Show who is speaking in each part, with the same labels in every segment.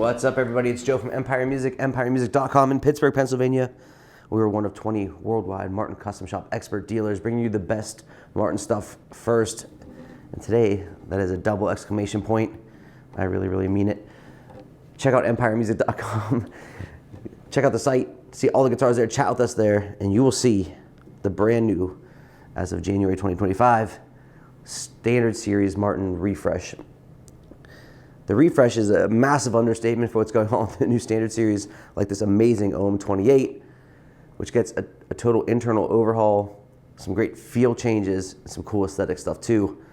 Speaker 1: What's up, everybody? It's Joe from Empire Music, empiremusic.com in Pittsburgh, Pennsylvania. We are one of 20 worldwide Martin custom shop expert dealers, bringing you the best Martin stuff first. And today, that is a double exclamation point. I really mean it. Check out empiremusic.com. Check out the site, see all the guitars there, chat with us there, and you will see the brand new, as of January 2025, Standard Series Martin refresh. The refresh is a massive understatement for what's going on with the new Standard Series, like this amazing OM-28, which gets a total internal overhaul, some great feel changes, and some cool aesthetic stuff too.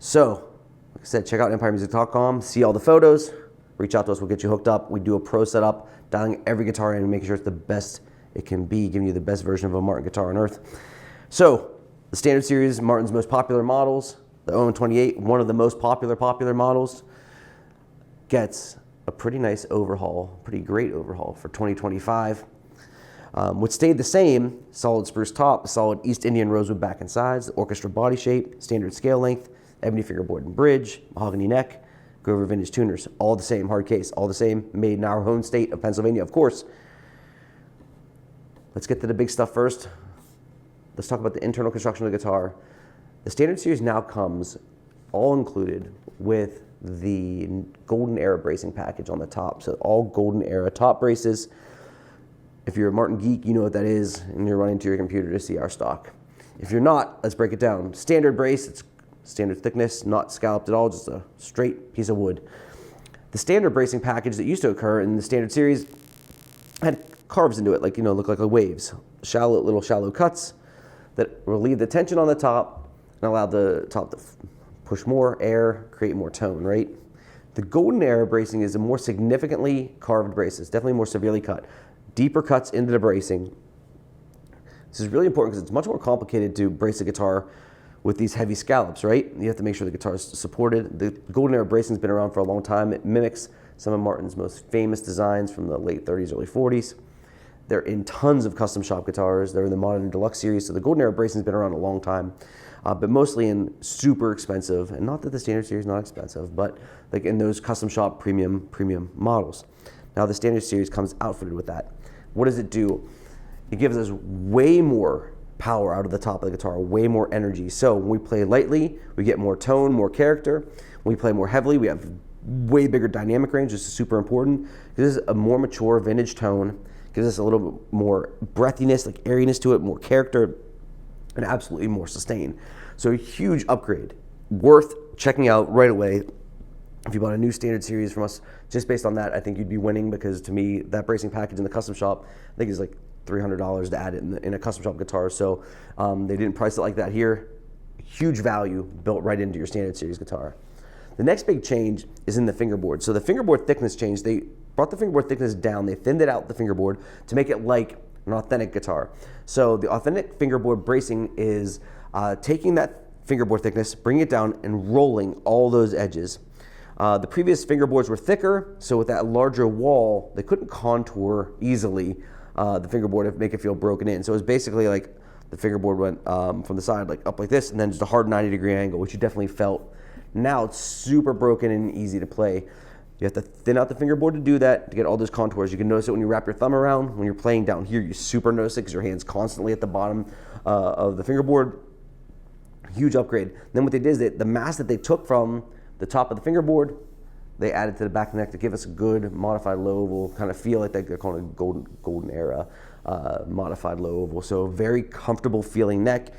Speaker 1: So, like I said, check out empiremusic.com, see all the photos, reach out to us, we'll get you hooked up. We do a pro setup, dialing every guitar in and making sure it's the best it can be, giving you the best version of a Martin guitar on earth. So, the Standard Series, Martin's most popular models, the OM-28, one of the most popular models, gets a pretty nice overhaul, pretty great overhaul for 2025. What stayed the same: solid spruce top, solid East Indian rosewood back and sides, the orchestra body shape, standard scale length, ebony fingerboard and bridge, mahogany neck, Grover vintage tuners, all the same, hard case, all the same, made in our home state of Pennsylvania, of course. Let's get to the big stuff first. Let's talk about the internal construction of the guitar. The Standard Series now comes all included with the Golden Era bracing package on the top. So all Golden Era top braces. If you're a Martin geek, you know what that is, and you're running to your computer to see our stock. If you're not, let's break it down. Standard brace, it's standard thickness, not scalloped at all, just a straight piece of wood. The standard bracing package that used to occur in the Standard Series had carves into it, like, look like waves. Little shallow cuts that relieve the tension on the top and allow the top to push more air, create more tone, right? The Golden Era bracing is a more significantly carved brace. It's definitely more severely cut. Deeper cuts into the bracing. This is really important because it's much more complicated to brace a guitar with these heavy scallops, right? You have to make sure the guitar is supported. The Golden Era bracing has been around for a long time. It mimics some of Martin's most famous designs from the late 30s, early 40s. They're in tons of custom shop guitars. They're in the Modern Deluxe series, so the Golden Era bracing has been around a long time. But mostly in super expensive, and not that the Standard Series is not expensive, but like in those custom shop premium models. Now the Standard Series comes outfitted with that. What does it do? It gives us way more power out of the top of the guitar, way more energy. So when we play lightly, we get more tone, more character. When we play more heavily, we have way bigger dynamic range. This is super important. This is a more mature vintage tone. Gives us a little bit more breathiness, like airiness to it, more character, and absolutely more sustain. So a huge upgrade, worth checking out right away. If you bought a new Standard Series from us, just based on that, I think you'd be winning, because to me, that bracing package in the custom shop, I think is like $300 to add it in a custom shop guitar. So they didn't price it like that here. Huge value built right into your Standard Series guitar. The next big change is in the fingerboard. So the fingerboard thickness change, they brought the fingerboard thickness down. They thinned it out, the fingerboard, to make it like an authentic guitar. So the authentic fingerboard bracing is taking that fingerboard thickness, bringing it down, and rolling all those edges. The previous fingerboards were thicker, so with that larger wall, they couldn't contour easily the fingerboard and make it feel broken in. So it was basically like the fingerboard went from the side, like up like this, and then just a hard 90-degree angle, which you definitely felt. Now it's super broken and easy to play. You have to thin out the fingerboard to do that, to get all those contours. You can notice it when you wrap your thumb around. When you're playing down here, you super notice it because your hand's constantly at the bottom of the fingerboard. Huge upgrade. Then what they did is the mass that they took from the top of the fingerboard, they added to the back of the neck to give us a good modified low oval kind of feel, like they're calling it Golden Era modified low oval. So very comfortable feeling neck,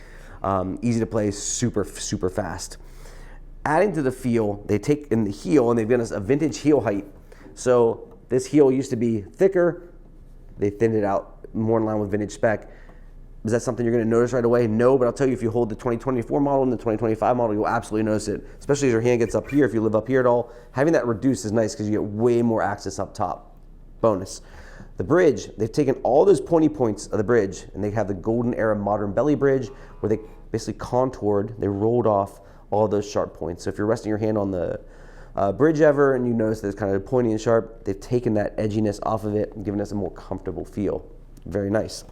Speaker 1: easy to play, super fast. Adding to the feel, they take in the heel and they've given us a vintage heel height. So this heel used to be thicker. They thinned it out more in line with vintage spec. Is that something you're going to notice right away? No, but I'll tell you, if you hold the 2024 model and the 2025 model, you'll absolutely notice it, especially as your hand gets up here. If you live up here at all, having that reduced is nice because you get way more access up top. Bonus. The bridge, they've taken all those pointy points of the bridge and they have the Golden Era modern belly bridge where they basically contoured, they rolled off all those sharp points. So if you're resting your hand on the bridge ever and you notice that it's kind of pointy and sharp, they've taken that edginess off of it and given us a more comfortable feel. Very nice.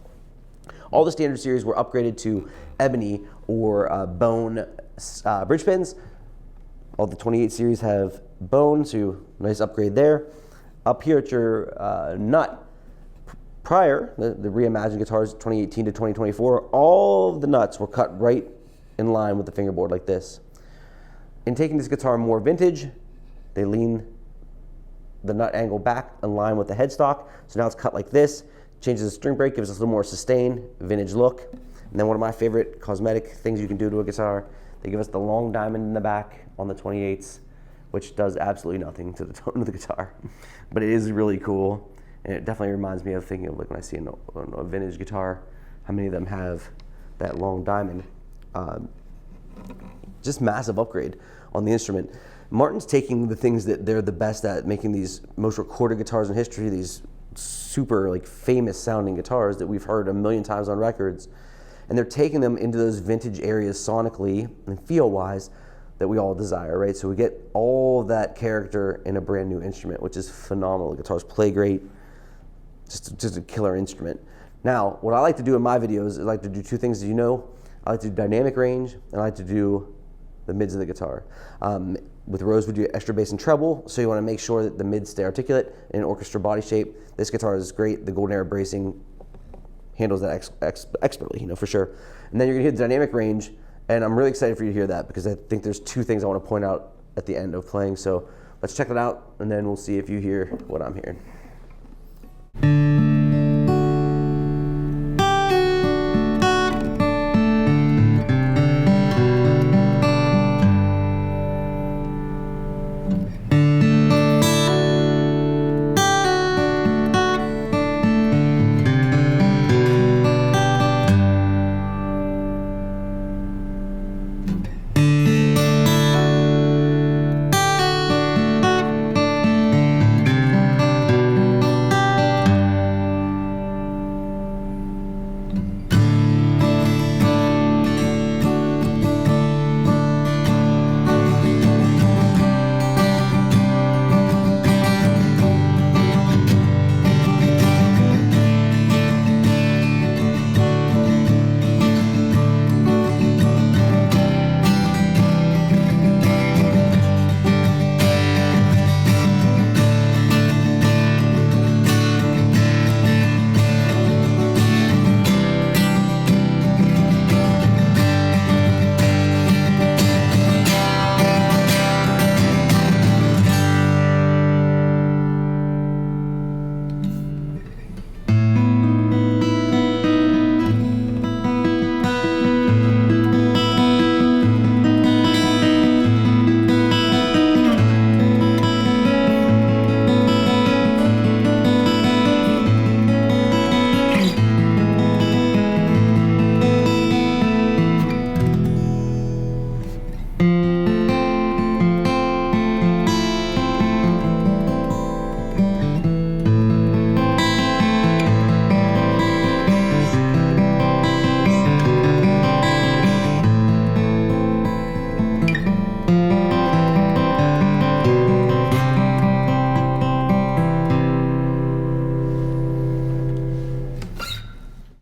Speaker 1: All the Standard Series were upgraded to ebony or bone bridge pins. All the 28 series have bone, so nice upgrade there. Up here at your nut, prior, the reimagined guitars 2018 to 2024, all of the nuts were cut right in line with the fingerboard like this. In taking this guitar more vintage, they lean the nut angle back in line with the headstock, so now it's cut like this, changes the string break, gives us a little more sustained vintage look. And then one of my favorite cosmetic things you can do to a guitar, they give us the long diamond in the back on the 28s, which does absolutely nothing to the tone of the guitar, but it is really cool. And it definitely reminds me of thinking of like when I see a vintage guitar, how many of them have that long diamond. Just massive upgrade on the instrument. Martin's taking the things that they're the best at, making these most recorded guitars in history, these super like famous sounding guitars that we've heard a million times on records, and they're taking them into those vintage areas sonically and feel-wise that we all desire, right? So we get all of that character in a brand new instrument, which is phenomenal. The guitars play great, just a killer instrument. Now, what I like to do in my videos is I like to do two things, as you know. I like to do dynamic range, and I like to do the mids of the guitar. With Rose, we do extra bass and treble, so you want to make sure that the mids stay articulate in an orchestra body shape. This guitar is great. The Golden Era bracing handles that expertly, you know, for sure. And then you're gonna hear the dynamic range, and I'm really excited for you to hear that because I think there's two things I want to point out at the end of playing. So let's check that out, and then we'll see if you hear what I'm hearing.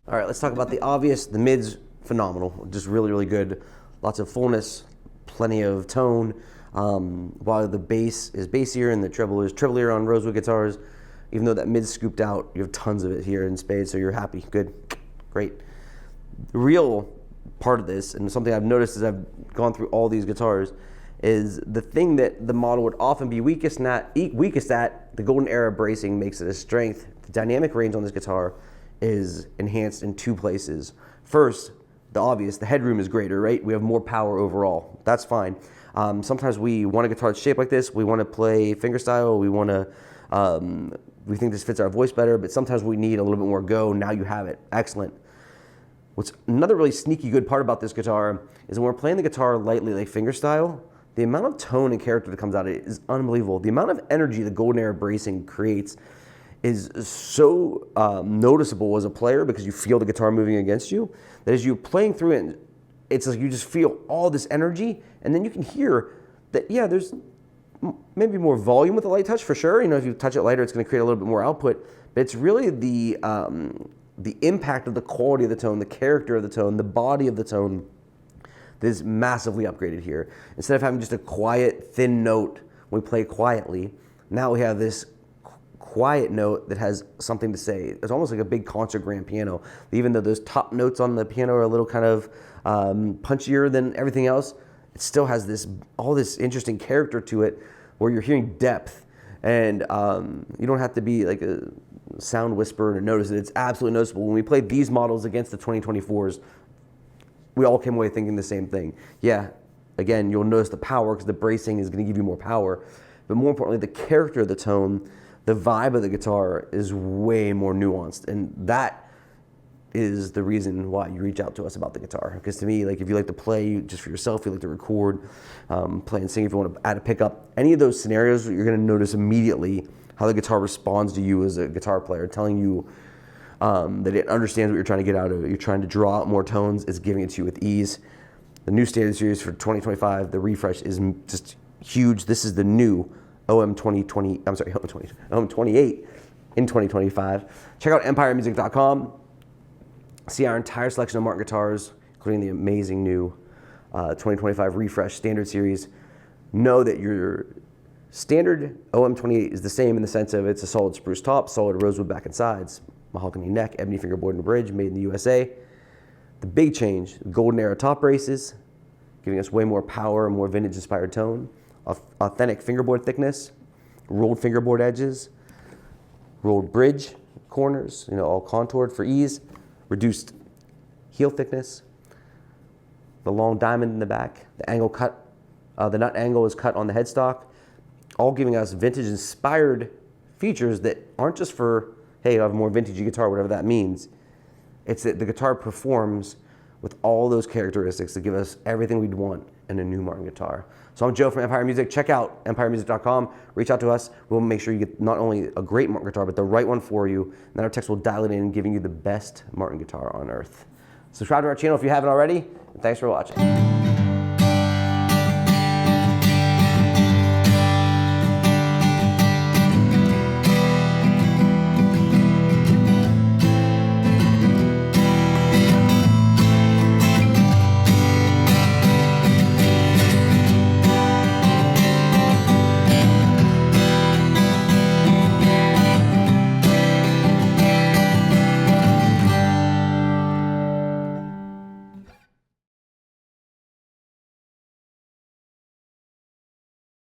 Speaker 1: All right, let's talk about the obvious. The mids, phenomenal, just really, really good. Lots of fullness, plenty of tone. While the bass is bassier and the treble is treblier on rosewood guitars, even though that mid's scooped out, you have tons of it here in spades, so you're happy, good, great. The real part of this, and something I've noticed as I've gone through all these guitars, is the thing that the model would often be weakest at, the Golden Era bracing makes it a strength. The dynamic range on this guitar is enhanced in two places. First, the obvious, the headroom is greater, right? We have more power overall. That's fine. Sometimes we want a guitar that's shaped like this. We want to play fingerstyle. We think this fits our voice better, but sometimes we need a little bit more go. Now you have it. Excellent. What's another really sneaky good part about this guitar is when we're playing the guitar lightly like fingerstyle, the amount of tone and character that comes out of it is unbelievable. The amount of energy the Golden Era bracing creates is so noticeable as a player because you feel the guitar moving against you, that as you're playing through it, it's like you just feel all this energy, and then you can hear that, yeah, there's maybe more volume with a light touch for sure. You know, if you touch it lighter, it's going to create a little bit more output, but it's really the impact of the quality of the tone, the character of the tone, the body of the tone that is massively upgraded here. Instead of having just a quiet, thin note when we play quietly, now we have this quiet note that has something to say. It's almost like a big concert grand piano. Even though those top notes on the piano are a little kind of punchier than everything else, it still has all this interesting character to it where you're hearing depth. And you don't have to be like a sound whisperer to notice it. It's absolutely noticeable. When we played these models against the 2024s, we all came away thinking the same thing. Yeah, again, you'll notice the power because the bracing is going to give you more power. But more importantly, the character of the tone, the vibe of the guitar is way more nuanced. And that is the reason why you reach out to us about the guitar. Because to me, like if you like to play just for yourself, you like to record, play and sing, if you want to add a pickup, any of those scenarios, you're going to notice immediately how the guitar responds to you as a guitar player, telling you that it understands what you're trying to get out of it. You're trying to draw out more tones, it's giving it to you with ease. The new standard series for 2025, the refresh is just huge. This is the new OM-28 in 2025. Check out empiremusic.com. See our entire selection of Martin guitars, including the amazing new 2025 refresh standard series. Know that your standard OM-28 is the same in the sense of it's a solid spruce top, solid rosewood back and sides, mahogany neck, ebony fingerboard and bridge, made in the USA. The big change, golden era top braces, giving us way more power and more vintage inspired tone, authentic fingerboard thickness, rolled fingerboard edges, rolled bridge corners, all contoured for ease, reduced heel thickness, the long diamond in the back, the angle cut, the nut angle is cut on the headstock, all giving us vintage inspired features that aren't just for, hey, I have a more vintagey guitar, whatever that means. It's that the guitar performs with all those characteristics that give us everything we'd want in a new Martin guitar. So I'm Joe from Empire Music. Check out empiremusic.com. Reach out to us. We'll make sure you get not only a great Martin guitar, but the right one for you. And then our techs will dial it in, giving you the best Martin guitar on earth. Subscribe to our channel if you haven't already. And thanks for watching.